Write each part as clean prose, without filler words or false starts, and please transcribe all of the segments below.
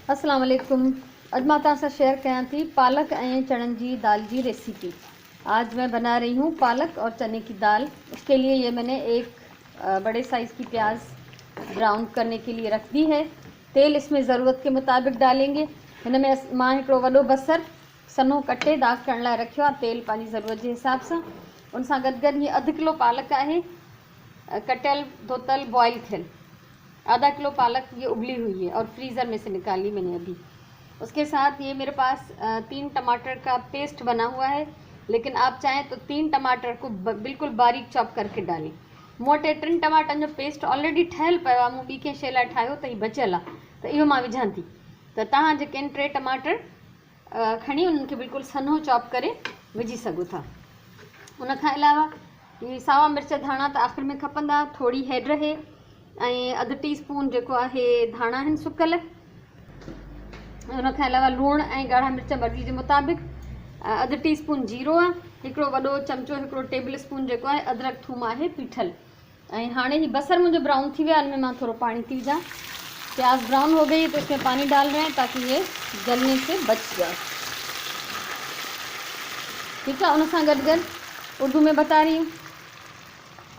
अस्सलाम वालेकुम। अॼु मां तव्हां सां शेयर कयां थी पालक ऐं चणनि जी दाल की रेसिपी। आज मैं बना रही हूँ पालक और चने की दाल। उसके लिए ये मैंने एक बड़े साइज़ की प्याज ब्राउन करने के लिए रख दी है। तेल इसमें ज़रूरत के मुताबिक डालेंगे। हिनमें मां हिकिड़ो वॾो बसर सन्हो कटे दाग करण लाइ रखियो आहे। तेल पंहिंजी ज़रूरत जे हिसाब सां। उन सां गॾु गॾु ये अधु किलो पालक आहे, कटियल धोतल बॉयल थियल। आधा किलो पालक ये उबली हुई है और फ्रीज़र में से निकाली मैंने अभी। उसके साथ ये मेरे पास 3 टमाटर का पेस्ट बना हुआ है, लेकिन आप चाहें तो 3 टमाटर को बिल्कुल बारीक चॉप करके डालें। मूं वटि 3 टमाटनि जो पेस्ट ऑलरेडी ठहियल पियो आहे। मूं ॿी कंहिं शइ लाइ ठाहियो त हीउ बचियल आहे, त इहो मां विझां थी। त तव्हां जेके आहिनि 3 टमाटर खणी उन्हनि खे बिल्कुलु सन्हो चॉप करे विझी सघो था। उन खां अलावा ये सावा मिर्च धाणा त आख़िर में खपंदा, थोड़ी हैड रहे ऐं अधु टीस्पून जेको आहे धाणा आहिनि सुकल। उन खां अलावा लूणु ऐं ॻाढ़ा मिर्च मर्ज़ी जे मुताबिक़, अधु टीस्पून जीरो आहे, हिकिड़ो वॾो चमचो हिकिड़ो टेबल स्पून जेको आहे अदरक थूम आहे पीठल। ऐं हाणे ही बसर मुंहिंजो ब्राउन थी वियो आहे, इनमें मां थोड़ो पानी थी विझां। प्याज ब्राउन हो गई तो इसमें पानी डाल रहे हैं ताकि ये जलने से बच जाए। ठीक है। उन सां गॾु गॾु उर्दू में बता रही हूँ,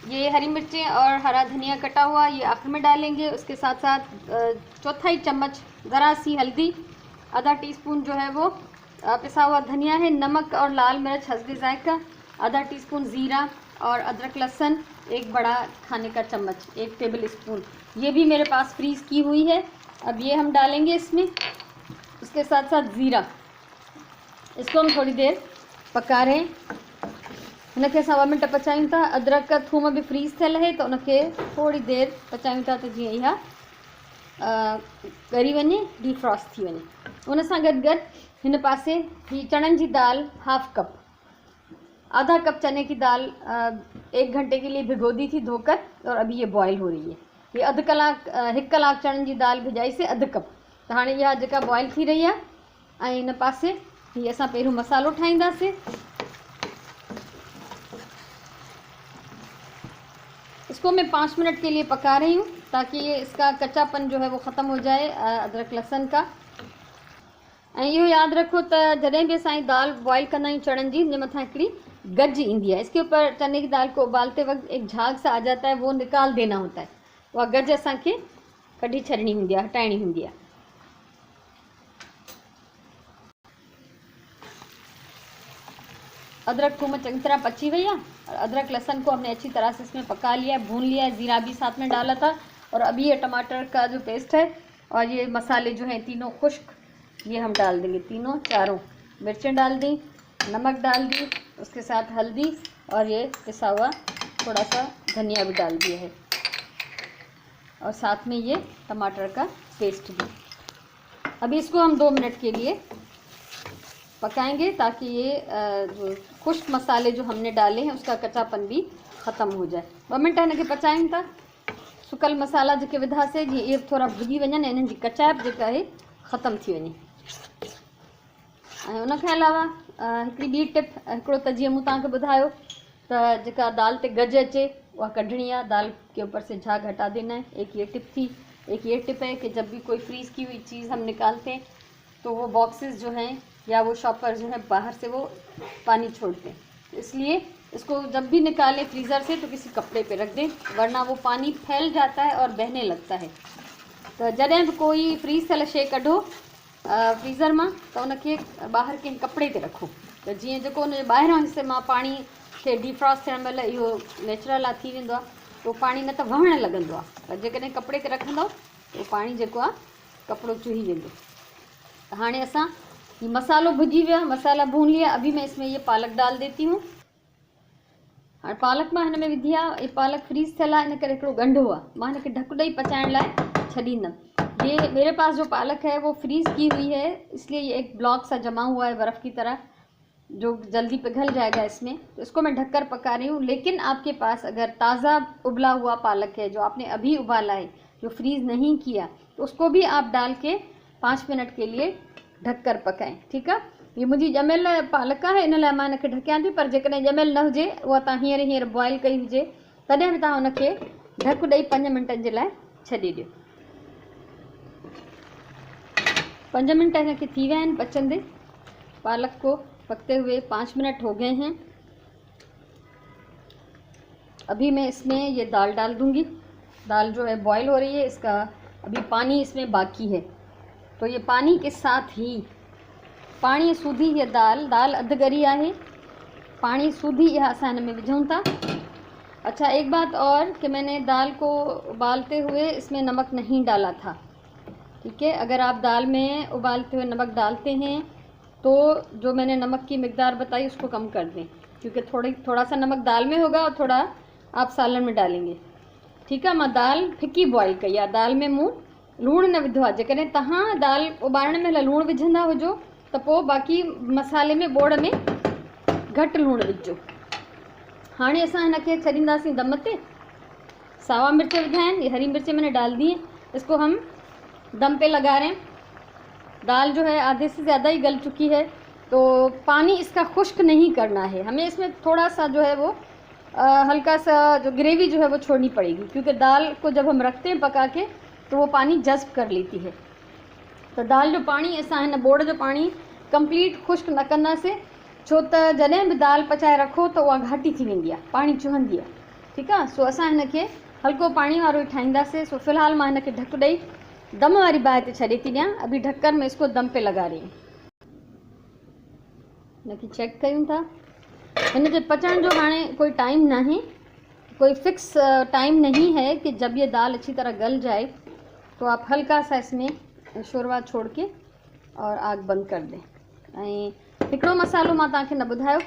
ये हरी मिर्चें और हरा धनिया कटा हुआ ये आखिर में डालेंगे। उसके साथ साथ चौथाई चम्मच ज़रा सी हल्दी, आधा टीस्पून जो है वो पिसा हुआ धनिया है, नमक और लाल मिर्च हस्बे जायका, आधा टीस्पून ज़ीरा और अदरक लहसुन एक बड़ा खाने का चम्मच, 1 टेबल स्पून ये भी मेरे पास फ्रीज़ की हुई है। अब ये हम डालेंगे इसमें। उसके साथ साथ ज़ीरा, इसको हम थोड़ी देर पका रहे हैं। उनके असां 2 मिनट पचायूं था। अदरक का थूम भी फ्रीज़ थियल है तो उनके थोड़ी देर पचायूं था, तो जीअं इहा ॻरी वञे, डीफ्रॉस्ट थी वञे। उन सां गॾु गॾु हिन पासे ही चणनि जी दाल हाफ कप, आधा कप चने की दाल 1 घंटे के लिए भिगो दी थी धोकर, और अभी ये बॉयल हो रही है। ये अधु कलाक 1 कलाक चणनि जी दाल भिजाई से अधु कप, तो हाणे इहा जेका बॉयल थी रही आहे। ऐं हिन पासे ही असां पहिरियों मसालो ठाहींदासीं। इसको मैं 5 मिनट के लिए पका रही हूँ ताकि ये इसका कच्चापन जो है वो ख़त्म हो जाए अदरक लहसुन का। ऐं इहो यादि रखो त जॾहिं बि असां दाल बॉयल कंदा आहियूं चणनि जी, हुनजे मथां हिकिड़ी गज ईंदी है। इसके ऊपर चने की दाल को उबालते वक्त एक झाग सा आ जाता है, वो निकाल देना होता है। उहा गज असांखे कढी छॾणी हूंदी आहे, हटाइणी हूंदी आहे। अदरक थूम चंगी तरह पची हुई है और अदरक लहसुन को हमने अच्छी तरह से इसमें पका लिया है, भून लिया है। ज़ीरा भी साथ में डाला था। और अभी ये टमाटर का जो पेस्ट है और ये मसाले जो हैं तीनों खुश्क, ये हम डाल देंगे। तीनों चारों मिर्चें डाल दी, नमक डाल दी, उसके साथ हल्दी और ये पिसा हुआ थोड़ा सा धनिया भी डाल दिया है, और साथ में ये टमाटर का पेस्ट भी। अभी इसको हम 2 मिनट के लिए पकाएंगे ताकि ये जो खुश्क मसाले जो हमने डाले हैं उसका कच्चापन भी ख़त्म हो जाए। 2 मिनट हिनखे पचायूं था। सुकल मसाला जेके विधासीं जीअं इहे थोरा भुॼी वञनि, इन्हनि जी कचाइप जेका आहे ख़त्म थी वञे। ऐं उनखे अलावा हिकिड़ी ॿी टिप, हिकिड़ो त जीअं मूं तव्हांखे ॿुधायो त जेका दाल ते गज अचे उहा कढणी आहे, दाल के ऊपर से झाग हटा देना है। एक ये टिप थी। एक ये टिप है कि जब भी कोई फ्रीज़ की हुई चीज़ हम निकालते हैं तो वो बॉक्सेस जो हैं या वो शॉपर जो है बाहर से वो पानी छोड़ते हैं, तो इसलिए इसको जब भी निकालें फ्रीज़र से तो किसी कपड़े पे रख दें, वरना वो पानी फैल जाता है और बहने लगता है। तो जॾहिं भी कोई फ्रीज़ थियल शइ कढो फ्रीज़र मां, त उनखे ॿाहिरि कंहिं कपिड़े ते रखो, त जीअं जेको उनजे ॿाहिरां हिसे मां पाणी खे डिफ्रॉस्ट थियण महिल इहो नेचुरल आहे, थी वेंदो आहे, तो पाणी न त वहणु लॻंदो आहे। पर जेकॾहिं कपिड़े ते रखंदव तो पाणी जेको आहे कपिड़ो चुही वेंदो। हाणे असां ये मसालो भुजी हुआ, मसाला भून लिया। अभी मैं इसमें ये पालक डाल देती हूँ। हाँ, पालक मां हिन में विधी आहे। ये पालक फ्रीज़ थियल आहे, इन करे हिकिड़ो ॻंढो आहे, मां हिनखे ढक ॾेई पचाइण लाइ छॾींदमि। ये मेरे पास जो पालक है वो फ्रीज़ की हुई है, इसलिए ये एक ब्लॉक सा जमा हुआ है बर्फ़ की तरह, जो जल्दी पिघल जाएगा इसमें। तो इसको मैं ढककर पका रही हूँ। लेकिन आपके पास अगर ताज़ा उबला हुआ पालक है जो आपने अभी उबाला है, जो फ्रीज़ नहीं किया, तो उसको भी आप डाल के 5 मिनट के लिए ढककर पकाएं। ठीक है। ये मुंहिंजी ॼमियल पालक है, इन लाइ मां हिनखे ढकियां थी। पर जेकॾहिं ॼमियल न हुजे, उहा तव्हां हींअर बॉयल कई हुजे, तॾहिं बि तव्हां हुनखे ढक ॾेई 5 मिंटनि जे लाइ छॾे ॾियो। 5 मिनट हिनखे थी विया आहिनि पचंदे, पालक को पकते हुए 5 मिनट हो गए हैं। अभी मैं इसमें ये दाल डाल दूंगी। दाल जो है बॉईल हो रही है, इसका अभी पानी इसमें बाकी है, तो ये पानी के साथ ही पानी सूधी ये दाल अध गरी आहे, पानी सूधी यह असां हिन में विझूं था। अच्छा, एक बात और कि मैंने दाल को उबालते हुए इसमें नमक नहीं डाला था, ठीक है। अगर आप दाल में उबालते हुए नमक डालते हैं तो जो मैंने नमक की मिकदार बताई उसको कम कर दें, क्योंकि थोड़ा सा नमक दाल में होगा और थोड़ा आप सालन में डालेंगे, ठीक है। मां दाल फिकी बॉइल कई आहे, दाल में मूं लूण न विधो आहे। जेकॾहिं तव्हां दाल उबालण में लूण विझंदा हुजो त पोइ बाक़ी मसाले में बोड़ में घटि लूण विझो। हाणे असां हिनखे छॾींदासीं दम ते। सावा मिर्च विधा आहिनि, ये हरी मिर्च मैंने डाल दी है, इसको हम दम पे लगा रहे हैं। दाल जो है आधे से ज़्यादा ही गल चुकी है, तो पानी इसका खुश्क नहीं करना है हमें, इसमें थोड़ा सा जो है वो हल्का सा जो ग्रेवी जो है वो छोड़नी पड़ेगी, क्योंकि दाल को जब हम रखते हैं पका के तो वो पानी जज़्ब कर लेती है। तो दाल जो पानी असां हिन बोड़ जो पानी कंप्लीट खुश्क न कंदासीं, छो त जॾहिं बि दाल पचाए रखो त उहा घाटी थी वेंदी आहे, पाणी चुहंदी आहे, ठीकु आहे। सो असां हिनखे हल्को पाणी वारो ई ठाहींदासीं। सो फ़िलहाल मां हिनखे ढक ॾेई दम वारी बाहि ते छॾे थी ॾियां। अभी ढक्कन में इसको दम पे लगा रही हूँ। हिनखे चेक कयूं था। हिन जे पचण जो हाणे कोई टाइम ना है, कोई फिक्स टाइम नहीं है कि जब ये दाल अच्छी तरह गल जाए तो आप हल्का सा इसमें शोरवा छोड़ के और आग बंद कर दें। हिकिड़ो मसालो मां तव्हांखे न ॿुधायो,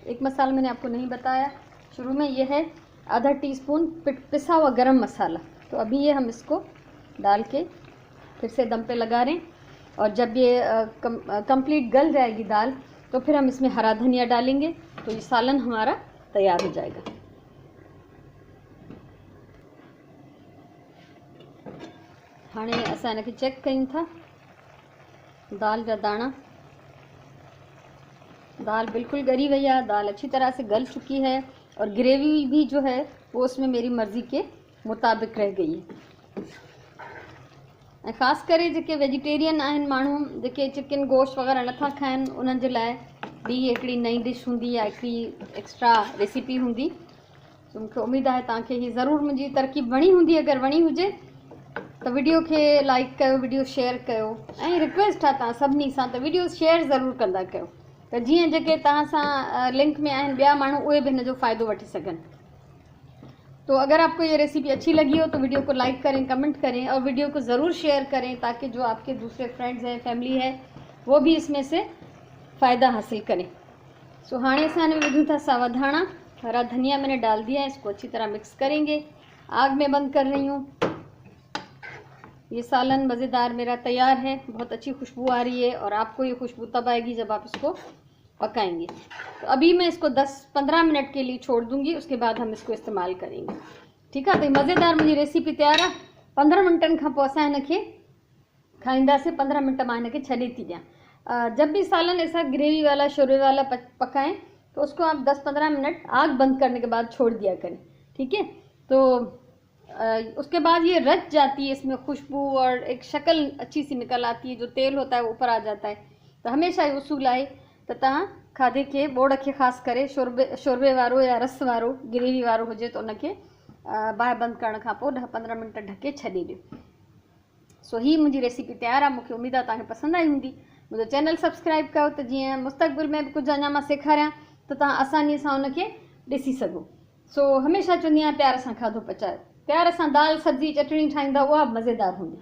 एक मसाला मैंने आपको नहीं बताया शुरू में, ये है आधा टीस्पून पिसा हुआ गरम मसाला। तो अभी ये हम इसको डाल के फिर से दम पे लगा रहे हैं, और जब ये कंप्लीट गल जाएगी दाल तो फिर हम इसमें हरा धनिया डालेंगे, तो ये सालन हमारा तैयार हो जाएगा। हाणे असां हिनखे चेक कयूं था। दाल जा दाना, दाल बिल्कुल गरी वही है, दाल अच्छी तरह से गल चुकी है, और ग्रेवी भी जो है वो उसमें मेरी मर्ज़ी के मुताबिक रह गई है। ऐं ख़ासि करे जेके वेजिटेरियन आहिनि माण्हू, जेके चिकन गोश्त वग़ैरह नथा खाइनि, उन्हनि जे लाइ ॿी हिकिड़ी नई डिश हूंदी या हिकिड़ी एक्स्ट्रा रेसिपी हूंदी। तो मूंखे उमेदु आहे तव्हांखे हीअ ज़रूरु मुंहिंजी तरकीब वणी हूंदी। अगरि वणी हुजे त वीडियो खे लाइक कयो, वीडियो शेयर कयो, ऐं रिक्वेस्ट आहे तव्हां सभिनी सां त वीडियो शेयर ज़रूरु कंदा कयो, त जीअं जेके तव्हां सां लिंक में आहिनि ॿिया माण्हू उहे बि हिन जो फ़ाइदो वठी सघनि। तो अगर आपको ये रेसिपी अच्छी लगी हो तो वीडियो को लाइक करें, कमेंट करें, और वीडियो को ज़रूर शेयर करें, ताकि जो आपके दूसरे फ्रेंड्स हैं, फैमिली है, वो भी इसमें से फ़ायदा हासिल करें। सो हाणे असां हिन में विझूं था सावा धाणा, हरा धनिया मैंने डाल दिया है, इसको अच्छी तरह मिक्स करेंगे। आग में बंद कर रही हूँ। ये सालन मज़ेदार मेरा तैयार है, बहुत अच्छी खुशबू आ रही है, और आपको ये खुशबू तब आएगी जब आप इसको पकाएंगे। तो अभी मैं इसको 10-15 मिनट के लिए छोड़ दूंगी, उसके बाद हम इसको इस्तेमाल करेंगे, ठीक है। तो मज़ेदार मुंहिंजी रेसिपी तैयार आहे। 15 मिनटनि खां पोइ असां हिनखे खाईंदासीं। 15 मिनट मां हिनखे छॾे थी ॾियां। जब भी सालन ऐसा ग्रेवी वाला शोरबे वाला पकाएं तो उसको आप 10-15 मिनट आग बंद करने के बाद छोड़ दिया करें, ठीक है। तो उसके बाद ये रच जाती है, इसमें खुशबू और एक शक्ल अच्छी सी निकल आती है, जो तेल होता है वो ऊपर आ जाता है। तो हमेशा ये उसूल आहे त तव्हां खाधे के बोड़ के ख़ासि करे शोरबे वारो या रस वारो ग्रेवी वारो हुजे तो उनखे बाहि बंदि करण खां पोइ 10-15 मिनट ढके छॾे ॾियो। सो ही मुंहिंजी रेसिपी तैयार आहे। मूंखे उमेदु आहे तव्हांखे पसंदि आई हूंदी। मुंहिंजो चैनल सब्सक्राइब कयो त जीअं मुस्तक़बिल में बि कुझु अञा मां सेखारियां त तव्हां आसानीअ सां उनखे ॾिसी सघो। सो हमेशह चवंदी आहियां प्यार सां खाधो पचायो। प्यार सां दाल सब्जी चटणी ठाहींदा, उहा बि मज़ेदार हूंदी।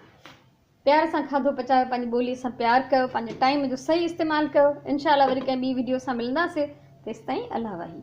प्यार सां खाधो पचायो, पंहिंजी ॿोलीअ सां प्यार कयो, पंहिंजे टाइम जो सही इस्तेमालु कयो। इंशाअल्लाह वरी कंहिं ॿी वीडियो सां मिलंदासीं। तेसिताईं अल्लाह वाही।